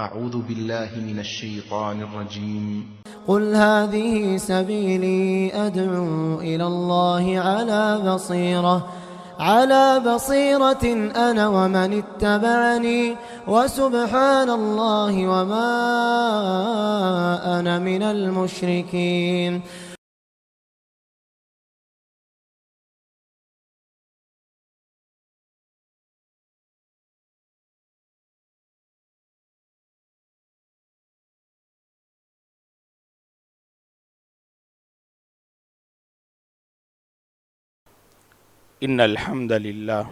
أعوذ بالله من الشيطان الرجيم. قل هذه سبيلي أدعو إلى الله على بصيرة أنا ومن اتبعني وسبحان الله وما أنا من المشركين. إن الحمد لله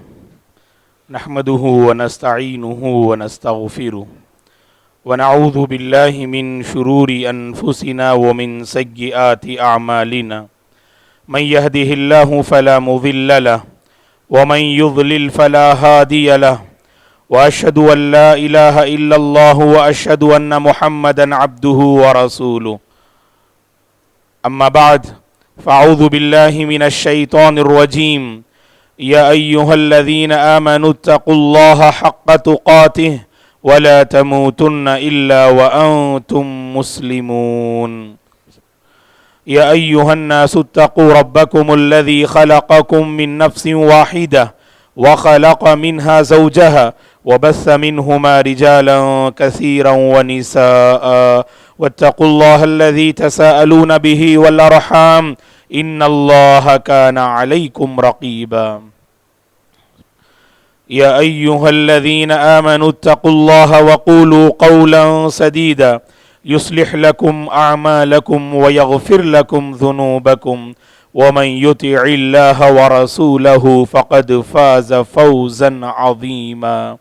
نحمده ونستعينه ونستغفره ونعوذ بالله من شرور أنفسنا ومن سيئات أعمالنا من يهده الله فلا مضل له ومن يضلل فلا هادي له وأشهد أن لا إله إلا الله وأشهد أن محمدا عبده ورسوله. أما بعد فأعوذ بالله من الشيطان الرجيم. يا أيها الذين آمنوا اتقوا الله حق تقاته ولا تموتن إلا وأنتم مسلمون. يا أيها الناس اتقوا ربكم الذي خلقكم من نفس واحدة وخلق منها زوجها وبث منهما رجالا كثيرا ونساء واتقوا الله الذي تساءلون به والأرحام إن الله كان عليكم رقيبا. يا أيها الذين آمنوا اتقوا الله وقولوا قولا سديدا يصلح لكم أعمالكم ويغفر لكم ذنوبكم ومن يطع الله ورسوله فقد فاز فوزا عظيما.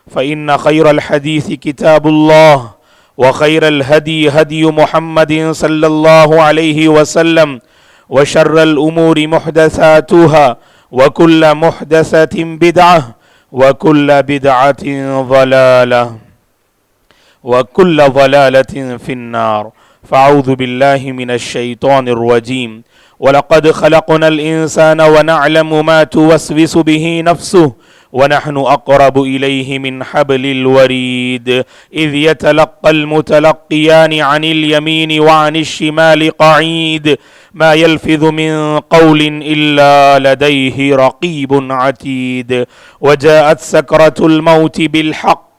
فإن خير الحديث كتاب الله وخير الهدي هدي محمد صلى الله عليه وسلم وشر الأمور محدثاتها وكل محدثة بدعة وكل بدعة ضلالة وكل ضلالة في النار. فأعوذ بالله من الشيطان الرجيم. ولقد خلقنا الإنسان ونعلم ما توسوس به نفسه ونحن أقرب إليه من حبل الوريد إذ يتلقى المتلقيان عن اليمين وعن الشمال قعيد ما يلفظ من قول إلا لديه رقيب عتيد. وجاءت سكرة الموت بالحق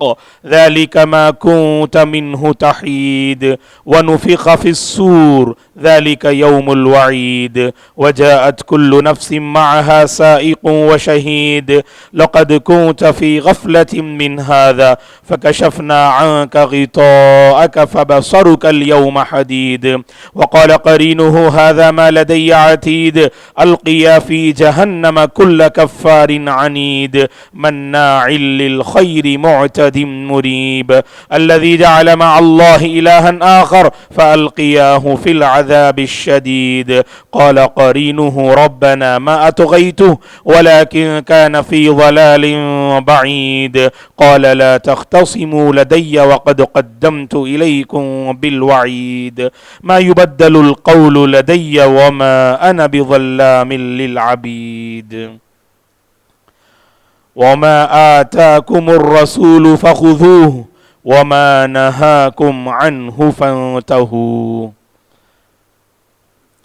ذلك ما كنت منه تحيد ونفخ في الصور ذلك يوم الوعيد وجاءت كل نفس معها سائق وشهيد. لقد كنت في غفلة من هذا فكشفنا عنك غطاءك فبصرك اليوم حديد. وقال قرينه هذا ما لدي عتيد ألقيا في جهنم كل كفار عنيد مناع للخير معتد مريب الذي جعل مع الله إلها آخر فألقياه في العذاب الشديد. قال قرينه ربنا ما أطغيته ولكن كان في ضلال بعيد. قال لا تختصموا لدي وقد قدمت إليكم بالوعيد ما يبدل القول لدي وما أنا بظلام للعبيد. وما آتاكم الرسول فخذوه وما نهاكم عنه فانتهوا.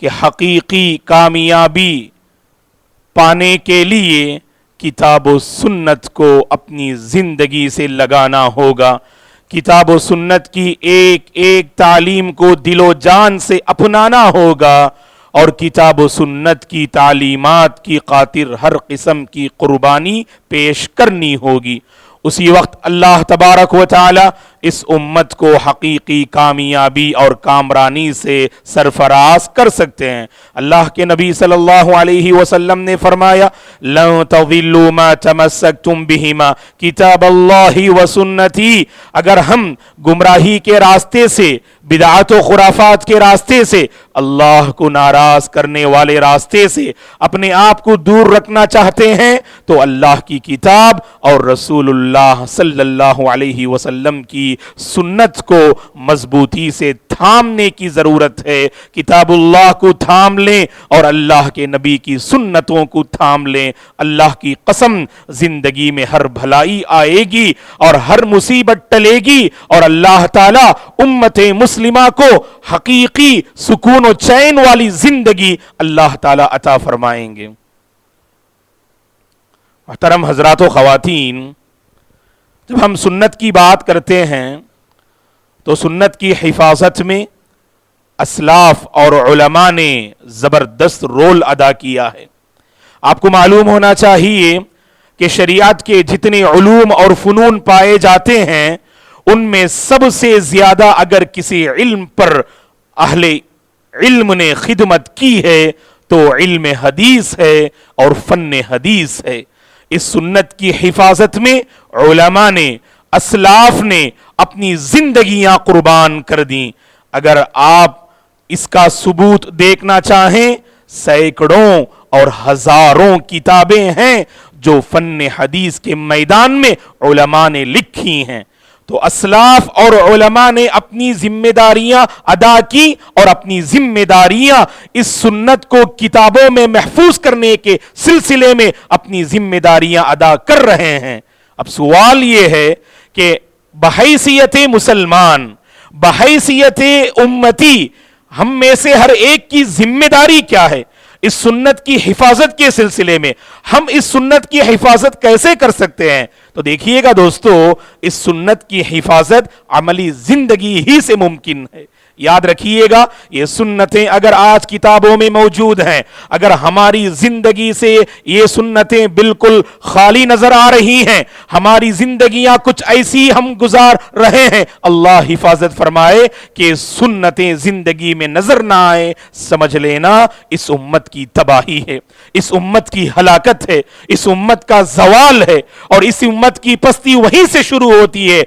کہ حقیقی کامیابی پانے کے لیے کتاب و سنت کو اپنی زندگی سے لگانا ہوگا، کتاب و سنت کی ایک ایک تعلیم کو دل و جان سے اپنانا ہوگا، اور کتاب و سنت کی تعلیمات کی خاطر ہر قسم کی قربانی پیش کرنی ہوگی۔ اسی وقت اللہ تبارک و تعالی اس امت کو حقیقی کامیابی اور کامرانی سے سرفراز کر سکتے ہیں۔ اللہ کے نبی صلی اللہ علیہ وسلم نے فرمایا لَن تَضِلُّوا مَا تَمَسَّكْتُمْ بِهِمَا کتاب اللہ و سنتی، اگر ہم گمراہی کے راستے سے، بدعات و خرافات کے راستے سے، اللہ کو ناراض کرنے والے راستے سے اپنے آپ کو دور رکھنا چاہتے ہیں تو اللہ کی کتاب اور رسول اللہ صلی اللہ علیہ وسلم کی سنت کو مضبوطی سے تھامنے کی ضرورت ہے۔ کتاب اللہ کو تھام لیں اور اللہ کے نبی کی سنتوں کو تھام لیں، اللہ کی قسم زندگی میں ہر بھلائی آئے گی اور ہر مصیبت ٹلے گی، اور اللہ تعالی امت مسلمہ کو حقیقی سکون و چین والی زندگی اللہ تعالی عطا فرمائیں گے۔ محترم حضرات و خواتین، جب ہم سنت کی بات کرتے ہیں تو سنت کی حفاظت میں اسلاف اور علماء نے زبردست رول ادا کیا ہے۔ آپ کو معلوم ہونا چاہیے کہ شریعت کے جتنے علوم اور فنون پائے جاتے ہیں ان میں سب سے زیادہ اگر کسی علم پر اہل علم نے خدمت کی ہے تو علم حدیث ہے اور فن حدیث ہے۔ اس سنت کی حفاظت میں علماء نے، اسلاف نے اپنی زندگیاں قربان کر دیں۔ اگر آپ اس کا ثبوت دیکھنا چاہیں، سینکڑوں اور ہزاروں کتابیں ہیں جو فن حدیث کے میدان میں علماء نے لکھی ہیں۔ تو اسلاف اور علماء نے اپنی ذمہ داریاں ادا کی اور اپنی ذمہ داریاں اس سنت کو کتابوں میں محفوظ کرنے کے سلسلے میں اپنی ذمہ داریاں ادا کر رہے ہیں۔ اب سوال یہ ہے کہ بحیثیت مسلمان، بحیثیت امتی، ہم میں سے ہر ایک کی ذمہ داری کیا ہے؟ اس سنت کی حفاظت کے سلسلے میں ہم اس سنت کی حفاظت کیسے کر سکتے ہیں؟ تو دیکھیے گا دوستو، اس سنت کی حفاظت عملی زندگی ہی سے ممکن ہے۔ یاد رکھیے گا، یہ سنتیں اگر آج کتابوں میں موجود ہیں، اگر ہماری زندگی سے یہ سنتیں بالکل خالی نظر آ رہی ہیں، ہماری زندگیاں کچھ ایسی ہم گزار رہے ہیں، اللہ حفاظت فرمائے کہ سنتیں زندگی میں نظر نہ آئے، سمجھ لینا اس امت کی تباہی ہے، اس امت کی ہلاکت ہے، اس امت کا زوال ہے، اور اس امت کی پستی وہیں سے شروع ہوتی ہے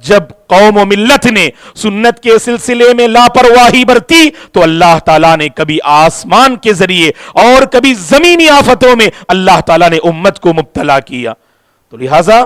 جب قوم و ملت نے سنت کے سلسلے میں لاپرواہی برتی تو اللہ تعالیٰ نے کبھی آسمان کے ذریعے اور کبھی زمینی آفتوں میں اللہ تعالیٰ نے امت کو مبتلا کیا۔ تو لہٰذا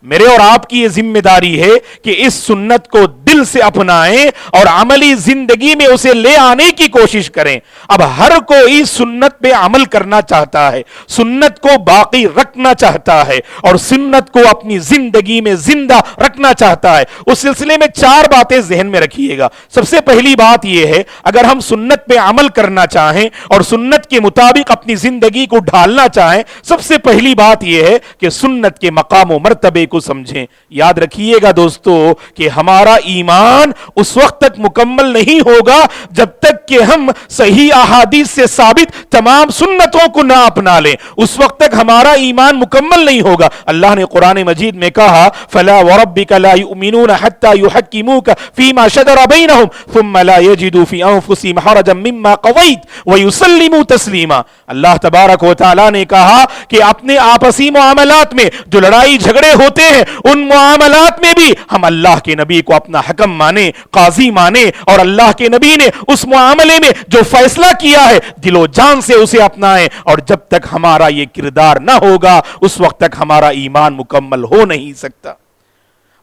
میرے اور آپ کی یہ ذمہ داری ہے کہ اس سنت کو دل سے اپنائیں اور عملی زندگی میں اسے لے آنے کی کوشش کریں۔ اب ہر کوئی سنت پہ عمل کرنا چاہتا ہے، سنت کو باقی رکھنا چاہتا ہے اور سنت کو اپنی زندگی میں زندہ رکھنا چاہتا ہے۔ اس سلسلے میں 4 باتیں ذہن میں رکھیے گا۔ سب سے پہلی بات یہ ہے، اگر ہم سنت پہ عمل کرنا چاہیں اور سنت کے مطابق اپنی زندگی کو ڈھالنا چاہیں، سب سے پہلی بات یہ ہے کہ سنت کے مقام و مرتبے کو سمجھیں۔ یاد رکھیے گا دوستو کہ ہمارا ایمان اس وقت تک مکمل نہیں ہوگا جب تک کہ ہم صحیح احادیث سے ثابت تمام سنتوں کو نہ اپنا لیں، اس وقت تک ہمارا ایمان مکمل نہیں ہوگا۔ اللہ نے قرآن مجید میں کہا فلا وربک لا یؤمنون حتی یحکموک فیما شجر بینہم ثم لا یجدوا فی انفسہم حرجا مما قضیت ویسلموا تسلیما۔ اللہ تبارک و تعالی نے کہا کہ اپنے آپسی معاملات میں جو لڑائی جھگڑے ہوتے ہیں، ان معاملات میں بھی ہم اللہ کے نبی کو اپنا حکم مانے، قاضی مانے، اور اللہ کے نبی نے اس معاملے میں جو فیصلہ کیا ہے دل و جان سے اسے اپنائیں، اور جب تک ہمارا یہ کردار نہ ہوگا اس وقت تک ہمارا ایمان مکمل ہو نہیں سکتا۔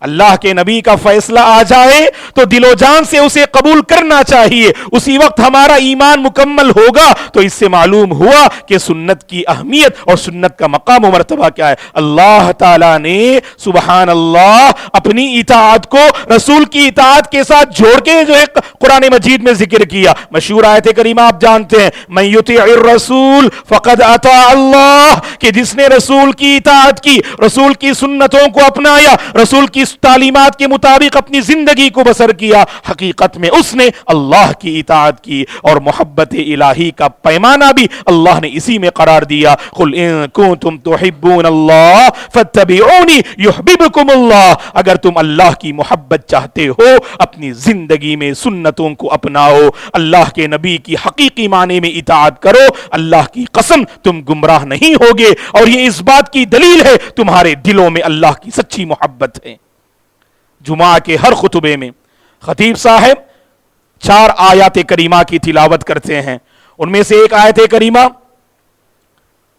اللہ کے نبی کا فیصلہ آ جائے تو دل و جان سے اسے قبول کرنا چاہیے. اسی وقت ہمارا ایمان مکمل ہوگا. تو اس سے معلوم ہوا کہ سنت کی اہمیت اور سنت کا مقام و مرتبہ کیا ہے. اللہ تعالیٰ نے سبحان اللہ اپنی اطاعت کو رسول کی اطاعت کے ساتھ جوڑ کے جو ہے قرآن مجید میں ذکر کیا. مشہور آیت کریمہ آپ جانتے ہیں, من یطیع الرسول فقد اطاع اللہ, کہ جس نے رسول کی اطاعت کی, رسول کی سنتوں کو اپنایا, رسول کی تعلیمات کے مطابق اپنی زندگی کو بسر کیا, حقیقت میں اس نے اللہ کی اطاعت کی. اور محبت الہی کا پیمانہ بھی اللہ نے اسی میں قرار دیا. قل ان کنتم تحبون اللہ فاتبعونی یحببکم اللہ. اگر تم اللہ کی محبت چاہتے ہو اپنی زندگی میں سنتوں کو اپناؤ, اللہ کے نبی کی حقیقی معنی میں اطاعت کرو, اللہ کی قسم تم گمراہ نہیں ہوگے. اور یہ اس بات کی دلیل ہے تمہارے دلوں میں اللہ کی سچی محبت ہے. جمعہ کے ہر خطبے میں خطیب صاحب 4 آیات کریمہ کی تلاوت کرتے ہیں. ان میں سے ایک آیت کریمہ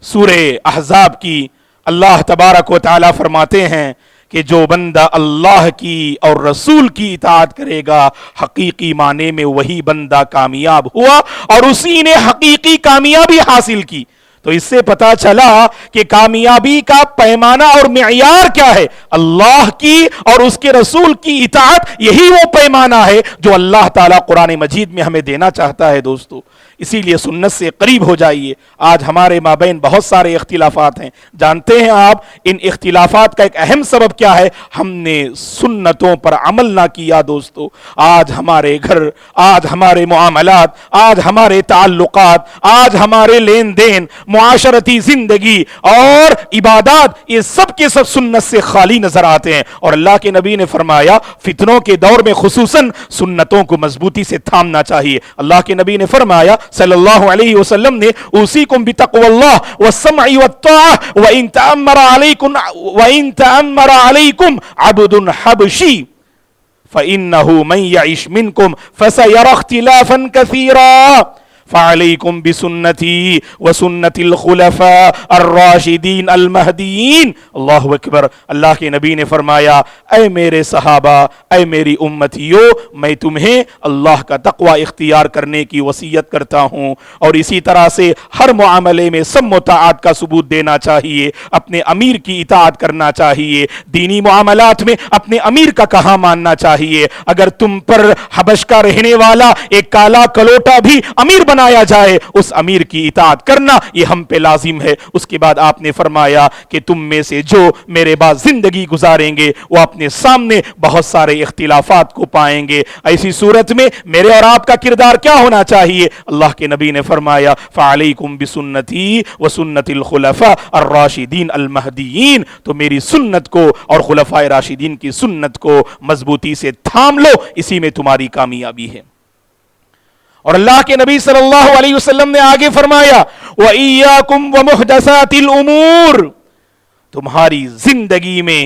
سورہ احزاب کی. اللہ تبارک و تعالی فرماتے ہیں کہ جو بندہ اللہ کی اور رسول کی اطاعت کرے گا حقیقی معنی میں وہی بندہ کامیاب ہوا اور اسی نے حقیقی کامیابی حاصل کی. تو اس سے پتا چلا کہ کامیابی کا پیمانہ اور معیار کیا ہے. اللہ کی اور اس کے رسول کی اطاعت, یہی وہ پیمانہ ہے جو اللہ تعالیٰ قرآن مجید میں ہمیں دینا چاہتا ہے. دوستو اسی لیے سنت سے قریب ہو جائیے. آج ہمارے مابین بہت سارے اختلافات ہیں, جانتے ہیں آپ ان اختلافات کا ایک اہم سبب کیا ہے؟ ہم نے سنتوں پر عمل نہ کیا. دوستو آج ہمارے گھر, آج ہمارے معاملات, آج ہمارے تعلقات, آج ہمارے لین دین, معاشرتی زندگی اور عبادات, یہ سب کے سب سنت سے خالی نظر آتے ہیں. اور اللہ کے نبی نے فرمایا فتنوں کے دور میں خصوصاً سنتوں کو مضبوطی سے تھامنا چاہیے. اللہ کے نبی نے فرمایا صلی اللہ علیہ وسلم نے اوصیکم بتقوی اللہ والسمع والطاعہ وان تأمر علیکم عبد حبشی فإنه من يعش منكم فسيرى اختلافا كثيرا فعليكم بسنتي وسنة الخلفاء الراشدین المہدیین. اللہ اکبر. اللہ کے نبی نے فرمایا اے میرے صحابہ, اے میری امتیو, میں تمہیں اللہ کا تقوی اختیار کرنے کی وصیت کرتا ہوں. اور اسی طرح سے ہر معاملے میں سم و طاعت کا ثبوت دینا چاہیے, اپنے امیر کی اطاعت کرنا چاہیے. دینی معاملات میں اپنے امیر کا کہاں ماننا چاہیے. اگر تم پر حبش کا رہنے والا ایک کالا کلوٹا بھی امیر بنایا جائے, اس امیر کی اطاعت کرنا یہ ہم پہ لازم ہے. اس کے بعد آپ نے فرمایا کہ تم میں سے جو میرے بعد زندگی گزاریں گے وہ اپنے سامنے بہت سارے اختلافات کو پائیں گے. ایسی صورت میں میرے اور آپ کا کردار کیا ہونا چاہیے؟ اللہ کے نبی نے فرمایا فعلیکم بسنتی وسنت الخلفاء الراشدین المہدیین. تو میری سنت کو اور خلفاء راشدین کی سنت کو مضبوطی سے تھام لو, اسی میں تمہاری کامیابی ہے. اور اللہ کے نبی صلی اللہ علیہ وسلم نے آگے فرمایا وَإِيَّاكُمْ وَمُحْدَثَاتِ الْأُمُورِ, تمہاری زندگی میں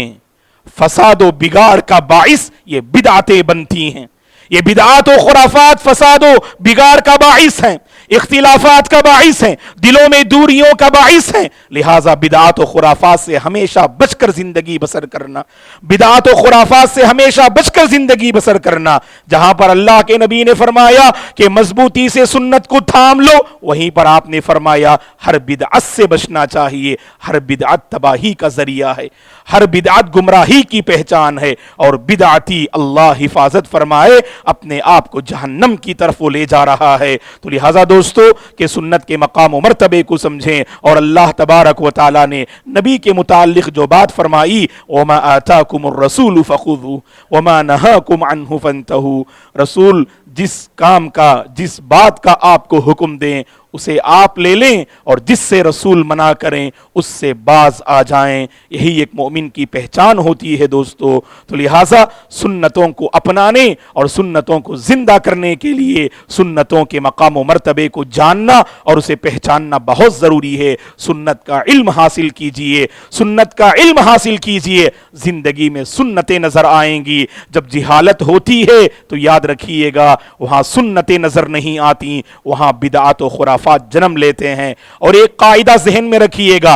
فساد و بگاڑ کا باعث یہ بدعتیں بنتی ہیں. یہ بدعات و خرافات فساد و بگاڑ کا باعث ہیں, اختلافات کا باعث ہیں, دلوں میں دوریوں کا باعث ہیں. لہٰذا بدعات و خرافات سے ہمیشہ بچ کر زندگی بسر کرنا, بدعات و خرافات سے ہمیشہ بچ کر زندگی بسر کرنا. جہاں پر اللہ کے نبی نے فرمایا کہ مضبوطی سے سنت کو تھام لو, وہیں پر آپ نے فرمایا ہر بدعت سے بچنا چاہیے. ہر بدعت تباہی کا ذریعہ ہے, ہر بدعت گمراہی کی پہچان ہے, اور بدعتی اللہ حفاظت فرمائے اپنے آپ کو جہنم کی طرف وہ لے جا رہا ہے. تو لہٰذا دوستو کہ سنت کے مقام و مرتبے کو سمجھیں, اور اللہ تبارک و تعالی نے نبی کے متعلق جو بات فرمائی وما آتاکم الرسول فخذوہ وما نہاکم عنہ فانتہوا, رسول جس کام کا, جس بات کا آپ کو حکم دیں اسے آپ لے لیں, اور جس سے رسول منع کریں اس سے باز آ جائیں. یہی ایک مومن کی پہچان ہوتی ہے دوستو. تو لہٰذا سنتوں کو اپنانے اور سنتوں کو زندہ کرنے کے لیے سنتوں کے مقام و مرتبے کو جاننا اور اسے پہچاننا بہت ضروری ہے. سنت کا علم حاصل کیجئے, سنت کا علم حاصل کیجئے. زندگی میں سنتیں نظر آئیں گی. جب جہالت ہوتی ہے تو یاد رکھیے گا وہاں سنتیں نظر نہیں آتی, وہاں بدعات و خرافات جنم لیتے ہیں. اور ایک قاعدہ ذہن میں رکھیے گا,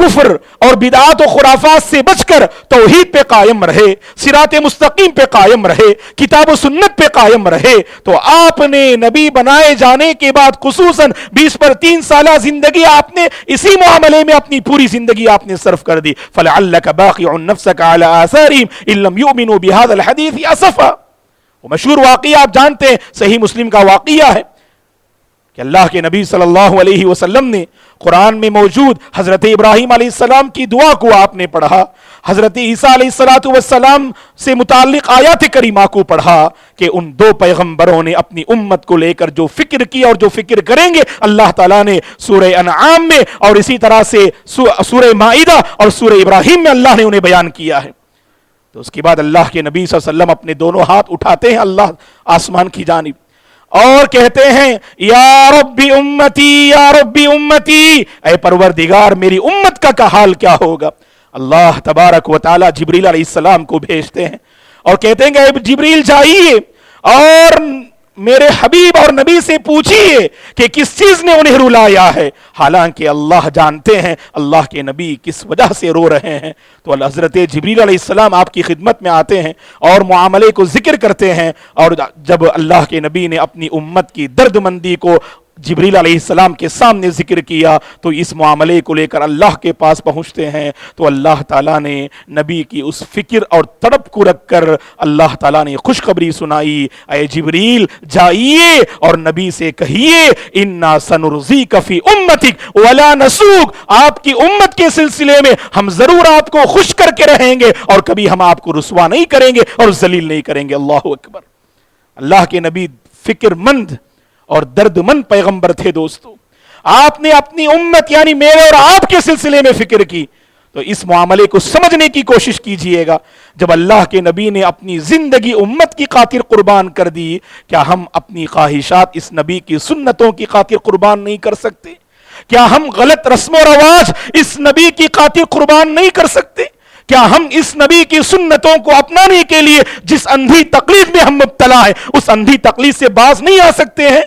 کفر اور بدعات و خرافات سے بچ کر توحید پہ قائم رہے، صراط مستقیم پہ قائم رہے، کتاب و سنت پہ قائم رہے، تو آپ نے نبی بنائے جانے کے بعد خصوصاً 20 پر 3 سالہ زندگی آپ نے اسی معاملے میں اپنی پوری زندگی آپ نے صرف کر دی. فَلَعَلَّكَ بَاخِعٌ نَفْسَكَ عَلَىٰ آثَارِهِمْ إِن لَّمْ يُؤْمِنُوا بِهَذَا الْحَدِيثِ أَسَفًا. وہ مشہور واقعہ آپ جانتے ہیں، صحیح مسلم کا واقعہ ہے کہ اللہ کے نبی صلی اللہ علیہ وسلم نے قرآن میں موجود حضرت ابراہیم علیہ السلام کی دعا کو آپ نے پڑھا، حضرت عیسیٰ علیہ السلام سے متعلق آیات کریمہ کو پڑھا کہ ان 2 پیغمبروں نے اپنی امت کو لے کر جو فکر کی اور جو فکر کریں گے اللہ تعالیٰ نے سورہ انعام میں اور اسی طرح سے سورہ مائدہ اور سورہ ابراہیم میں اللہ نے انہیں بیان کیا ہے. تو اس کے بعد اللہ کے نبی صلی اللہ علیہ وسلم اپنے دونوں ہاتھ اٹھاتے ہیں اللہ آسمان کی جانب اور کہتے ہیں یا رب امتی یا رب امتی، اے پروردگار میری امت کا حال کیا ہوگا. اللہ تبارک و تعالی جبریل علیہ السلام کو بھیجتے ہیں اور کہتے ہیں کہ اے جبریل جائیے اور میرے حبیب اور نبی سے پوچھیے کہ کس چیز نے انہیں رلایا ہے. حالانکہ اللہ جانتے ہیں اللہ کے نبی کس وجہ سے رو رہے ہیں. تو حضرت جبریل علیہ السلام آپ کی خدمت میں آتے ہیں اور معاملے کو ذکر کرتے ہیں، اور جب اللہ کے نبی نے اپنی امت کی درد مندی کو جبریل علیہ السلام کے سامنے ذکر کیا تو اس معاملے کو لے کر اللہ کے پاس پہنچتے ہیں. تو اللہ تعالیٰ نے نبی کی اس فکر اور تڑپ کو رکھ کر اللہ تعالیٰ نے خوشخبری سنائی، اے جبریل جائیے اور نبی سے کہیے انا سنرضیک فی امتک ولا نسوک، آپ کی امت کے سلسلے میں ہم ضرور آپ کو خوش کر کے رہیں گے اور کبھی ہم آپ کو رسوا نہیں کریں گے اور ذلیل نہیں کریں گے. اللہ اکبر. اللہ کے نبی فکر مند اور درد مند پیغمبر تھے دوستو. آپ نے اپنی امت یعنی میرے اور آپ کے سلسلے میں فکر کی. تو اس معاملے کو سمجھنے کی کوشش کیجئے گا. جب اللہ کے نبی نے اپنی زندگی امت کی خاطر قربان کر دی، کیا ہم اپنی خواہشات اس نبی کی سنتوں کی خاطر قربان نہیں کر سکتے؟ کیا ہم غلط رسم و رواج اس نبی کی خاطر قربان نہیں کر سکتے؟ کیا ہم اس نبی کی سنتوں کو اپنانے کے لیے جس اندھی تقلید میں ہم مبتلا ہیں اس اندھی تقلید سے باز نہیں آ سکتے ہیں؟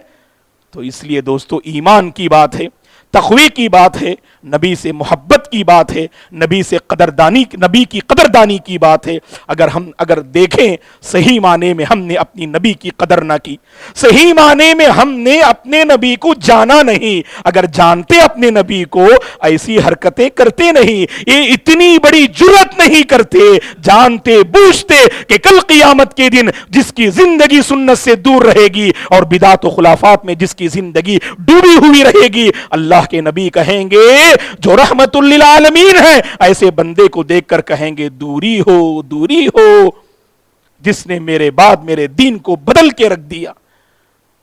تو اس لیے دوستو ایمان کی بات ہے، تقوی کی بات ہے، نبی سے محبت کی بات ہے، نبی کی قدردانی کی بات ہے. اگر دیکھیں صحیح معنی میں ہم نے اپنی نبی کی قدر نہ کی، صحیح معنی میں ہم نے اپنے نبی کو جانا نہیں. اگر جانتے اپنے نبی کو ایسی حرکتیں کرتے نہیں، یہ اتنی بڑی جرأت نہیں کرتے، جانتے بوجھتے کہ کل قیامت کے دن جس کی زندگی سنت سے دور رہے گی اور بدعت و خلافات میں جس کی زندگی ڈوبی ہوئی رہے گی، اللہ کے نبی کہیں گے جو رحمت للعالمین ہے ایسے بندے کو دیکھ کر کہیں گے دوری ہو دوری ہو جس نے میرے بعد میرے دین کو بدل کے رکھ دیا.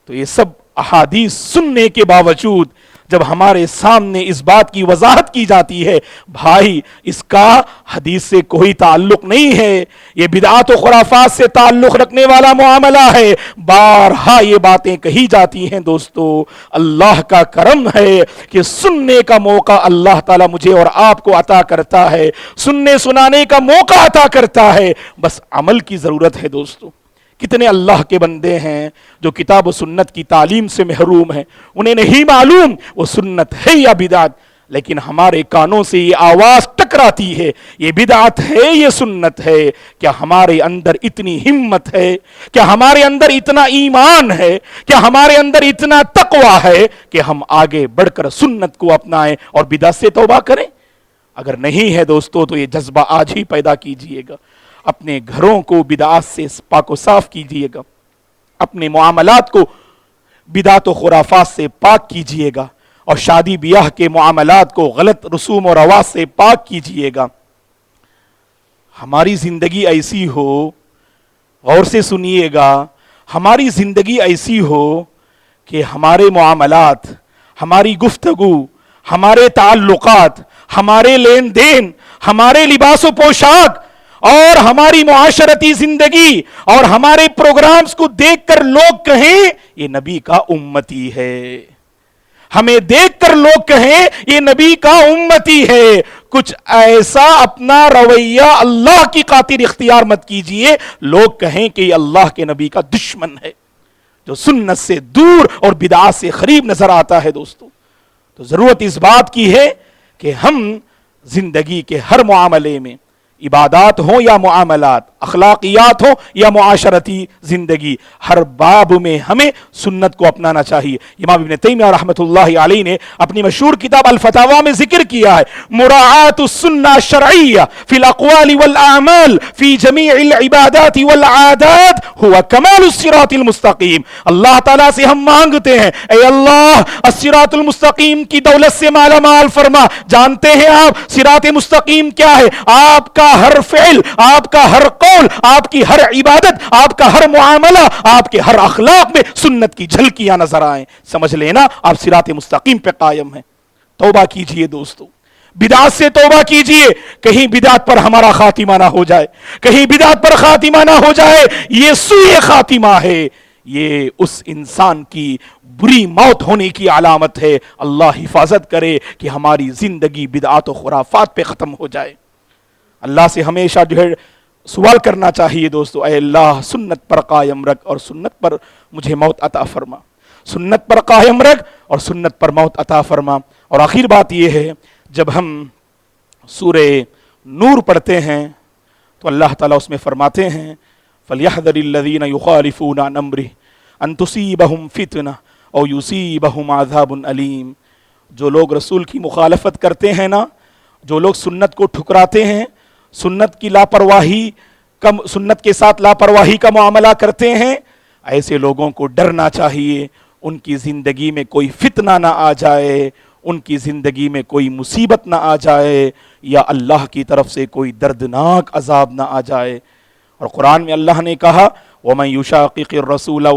تو یہ سب احادیث سننے کے باوجود جب ہمارے سامنے اس بات کی وضاحت کی جاتی ہے بھائی اس کا حدیث سے کوئی تعلق نہیں ہے، یہ بدعات و خرافات سے تعلق رکھنے والا معاملہ ہے، بارہا یہ باتیں کہی جاتی ہیں دوستو. اللہ کا کرم ہے کہ سننے کا موقع اللہ تعالیٰ مجھے اور آپ کو عطا کرتا ہے، سننے سنانے کا موقع عطا کرتا ہے، بس عمل کی ضرورت ہے دوستو. کتنے اللہ کے بندے ہیں جو کتاب و سنت کی تعلیم سے محروم ہیں، انہیں نہیں معلوم وہ سنت ہے یا بدعت، لیکن ہمارے کانوں سے یہ آواز ٹکراتی ہے یہ بدعت ہے یہ سنت ہے. کیا ہمارے اندر اتنی ہمت ہے؟ کیا ہمارے اندر اتنا ایمان ہے؟ کیا ہمارے اندر اتنا تقوی ہے کہ ہم آگے بڑھ کر سنت کو اپنائیں اور بدعت سے توبہ کریں؟ اگر نہیں ہے دوستو تو یہ جذبہ آج ہی پیدا کیجئے گا. اپنے گھروں کو بدعات سے پاک و صاف کیجئے گا، اپنے معاملات کو بدعات و خرافات سے پاک کیجئے گا اور شادی بیاہ کے معاملات کو غلط رسوم و رواج سے پاک کیجئے گا. ہماری زندگی ایسی ہو، غور سے سنیے گا، ہماری زندگی ایسی ہو کہ ہمارے معاملات، ہماری گفتگو، ہمارے تعلقات، ہمارے لین دین، ہمارے لباس و پوشاک اور ہماری معاشرتی زندگی اور ہمارے پروگرامز کو دیکھ کر لوگ کہیں یہ نبی کا امتی ہے. ہمیں دیکھ کر لوگ کہیں یہ نبی کا امتی ہے. کچھ ایسا اپنا رویہ اللہ کی خاطر اختیار مت کیجئے لوگ کہیں کہ یہ اللہ کے نبی کا دشمن ہے جو سنت سے دور اور بدعات سے قریب نظر آتا ہے. دوستو تو ضرورت اس بات کی ہے کہ ہم زندگی کے ہر معاملے میں، عبادات ہوں یا معاملات، اخلاقیات ہوں یا معاشرتی زندگی، ہر باب میں ہمیں سنت کو اپنانا چاہیے۔ امام ابن تیمیہ رحمۃ اللہ علیہ نے اپنی مشہور کتاب الفتاوی میں ذکر کیا ہے، مراعات السنہ الشرعیہ فی الاقوال والاعمال فی جمیع العبادات والعادات هو کمال الصراط المستقیم۔ اللہ تعالیٰ سے ہم مانگتے ہیں، اے اللہ الصراط المستقیم کی دولت سے مالا مال فرما۔ جانتے ہیں آپ صراط مستقیم کیا ہے؟ آپ کا ہر فعل، آپ کا ہر قول، آپ کی ہر عبادت، آپ کا ہر معاملہ، آپ کے ہر اخلاق میں سنت کی جھلکیاں نظر آئیں، سمجھ لینا آپ صراط مستقیم پہ قائم ہیں۔ توبہ کیجئے دوستو، بدعات سے توبہ کیجئے، کہیں بدعات پر ہمارا خاتمہ نہ ہو جائے، کہیں بدعات پر خاتمہ نہ ہو جائے، یہ سوء خاتمہ ہے، یہ اس انسان کی بری موت ہونے کی علامت ہے۔ اللہ حفاظت کرے کہ ہماری زندگی بدعات و خرافات پہ ختم ہو جائے۔ اللہ سے ہمیشہ جو ہے سوال کرنا چاہیے دوستو، اے اللہ سنت پر قائم رکھ اور سنت پر مجھے موت عطا فرما، سنت پر قائم رکھ اور سنت پر موت عطا فرما۔ اور آخر بات یہ ہے، جب ہم سورہ نور پڑھتے ہیں تو اللہ تعالیٰ اس میں فرماتے ہیں فَلْيَحْذَرِ الَّذِينَ يُخَالِفُونَ عَنْ أَمْرِهِ أَن تُصِيبَهُمْ فِتْنَةٌ أَوْ يُصِيبَهُمْ عَذَابٌ أَلِيمٌ۔ جو لوگ رسول کی مخالفت کرتے ہیں نا، جو لوگ سنت کو ٹھکراتے ہیں، سنت کی لاپرواہی سنت کے ساتھ لاپرواہی کا معاملہ کرتے ہیں، ایسے لوگوں کو ڈرنا چاہیے ان کی زندگی میں کوئی فتنہ نہ آ جائے، ان کی زندگی میں کوئی مصیبت نہ آ جائے، یا اللہ کی طرف سے کوئی دردناک عذاب نہ آ جائے۔ اور قرآن میں اللہ نے کہا وَمَن يُشَاقِقِ الرَّسُولَ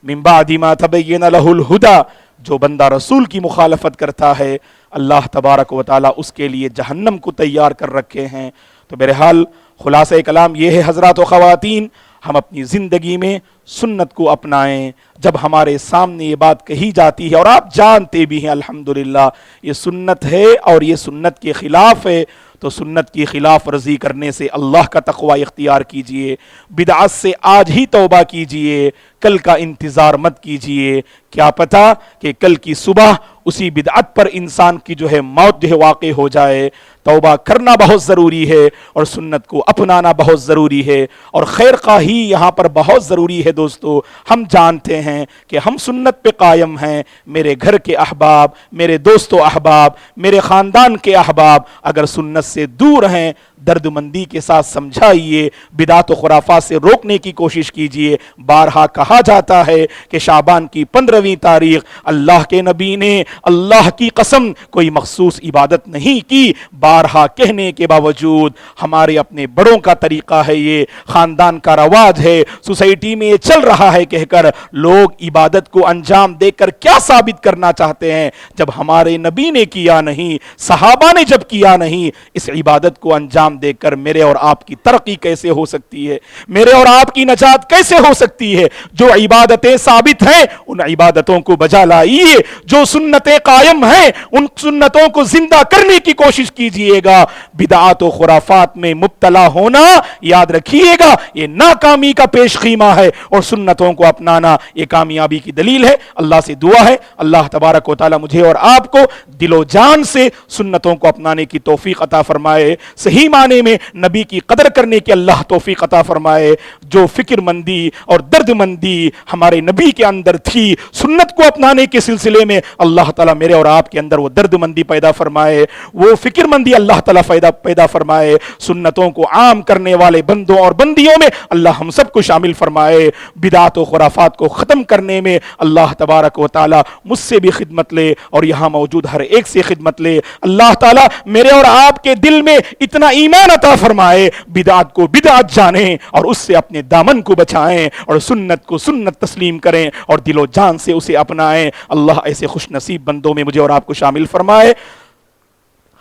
مِن بَعْدِ مَا تَبَيَّنَ لَهُ الْهُدَى، جو بندہ رسول کی مخالفت کرتا ہے اللہ تبارک و تعالیٰ اس کے لیے جہنم کو تیار کر رکھے ہیں۔ تو بہرحال خلاصہ کلام یہ ہے حضرات و خواتین، ہم اپنی زندگی میں سنت کو اپنائیں۔ جب ہمارے سامنے یہ بات کہی جاتی ہے اور آپ جانتے بھی ہیں الحمدللہ یہ سنت ہے اور یہ سنت کے خلاف ہے، تو سنت کی خلاف ورزی کرنے سے اللہ کا تقوی اختیار کیجئے، بدعت سے آج ہی توبہ کیجئے، کل کا انتظار مت کیجئے، کیا پتہ کہ کل کی صبح اسی بدعت پر انسان کی جو ہے موت جو ہے واقع ہو جائے۔ توبہ کرنا بہت ضروری ہے اور سنت کو اپنانا بہت ضروری ہے، اور خیر خواہی یہاں پر بہت ضروری ہے دوستو۔ ہم جانتے ہیں کہ ہم سنت پہ قائم ہیں، میرے گھر کے احباب، میرے دوست و احباب، میرے خاندان کے احباب اگر سنت سے دور ہیں، درد مندی کے ساتھ سمجھائیے، بدعت و خرافات سے روکنے کی کوشش کیجئے۔ بارہا کہا جاتا ہے کہ شعبان کی 15ویں تاریخ اللہ کے نبی نے اللہ کی قسم کوئی مخصوص عبادت نہیں کی، بارہا کہنے کے باوجود ہمارے اپنے بڑوں کا طریقہ ہے، یہ خاندان کا رواج ہے، سوسائٹی میں یہ چل رہا ہے کہہ کر لوگ عبادت کو انجام دے کر کیا ثابت کرنا چاہتے ہیں؟ جب ہمارے نبی نے کیا نہیں، صحابہ نے جب کیا نہیں، اس عبادت کو انجام دے کر میرے اور آپ کی ترقی کیسے ہو سکتی ہے؟ میرے اور آپ کی نجات کیسے ہو سکتی ہے؟ جو عبادتیں ثابت ہیں ان عبادتوں کو بجا لائیے، جو سنتیں قائم ہیں ان سنتوں کو زندہ کرنے کی کوشش کیجئے گا۔ بدعات و خرافات میں مبتلا ہونا یاد رکھیے گا یہ ناکامی کا پیش خیمہ ہے، اور سنتوں کو اپنانا یہ کامیابی کی دلیل ہے۔ اللہ سے دعا ہے اللہ تبارک و تعالی مجھے اور آپ کو دل و جان سے سنتوں کو اپنانے کی توفیق عطا فرمائے، صحیح معنی میں نبی کی قدر کرنے کی اللہ توفیق عطا فرمائے۔ جو فکر مندی اور درد مندی ہمارے نبی کے اندر تھی سنت کو اپنانے کے سلسلے میں، اللہ تعالیٰ میرے اور آپ کے اندر وہ درد مندی پیدا فرمائے، وہ فکر مندی اللہ تعالیٰ پیدا فرمائے۔ سنتوں کو عام کرنے والے بندوں اور بندیوں میں اللہ ہم سب کو شامل فرمائے۔ بدعات و خرافات کو ختم کرنے میں اللہ تبارک و تعالیٰ مجھ سے بھی خدمت لے اور یہاں موجود ہر ایک سے خدمت لے۔ اللہ تعالیٰ میرے اور آپ کے دل میں اتنا ایمان عطا فرمائے، بدعات کو بدعت جانیں اور اس سے اپنے دامن کو بچائیں، اور سنت کو سنت تسلیم کریں اور دل و جان سے اسے اپنائیں۔ اللہ ایسے خوش نصیب بندوں میں مجھے اور آپ کو شامل فرمائے۔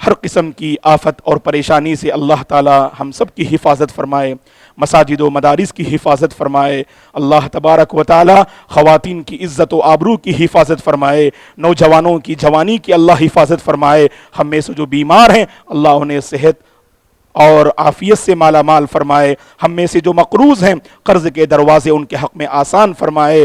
ہر قسم کی آفت اور پریشانی سے اللہ تعالی ہم سب کی حفاظت فرمائے، مساجد و مدارس کی حفاظت فرمائے۔ اللہ تبارک و تعالی خواتین کی عزت و آبرو کی حفاظت فرمائے، نوجوانوں کی جوانی کی اللہ حفاظت فرمائے۔ ہم میں سے جو بیمار ہیں اللہ انہیں صحت اور عافیت سے مالا مال فرمائے، ہم میں سے جو مقروض ہیں قرض کے دروازے ان کے حق میں آسان فرمائے،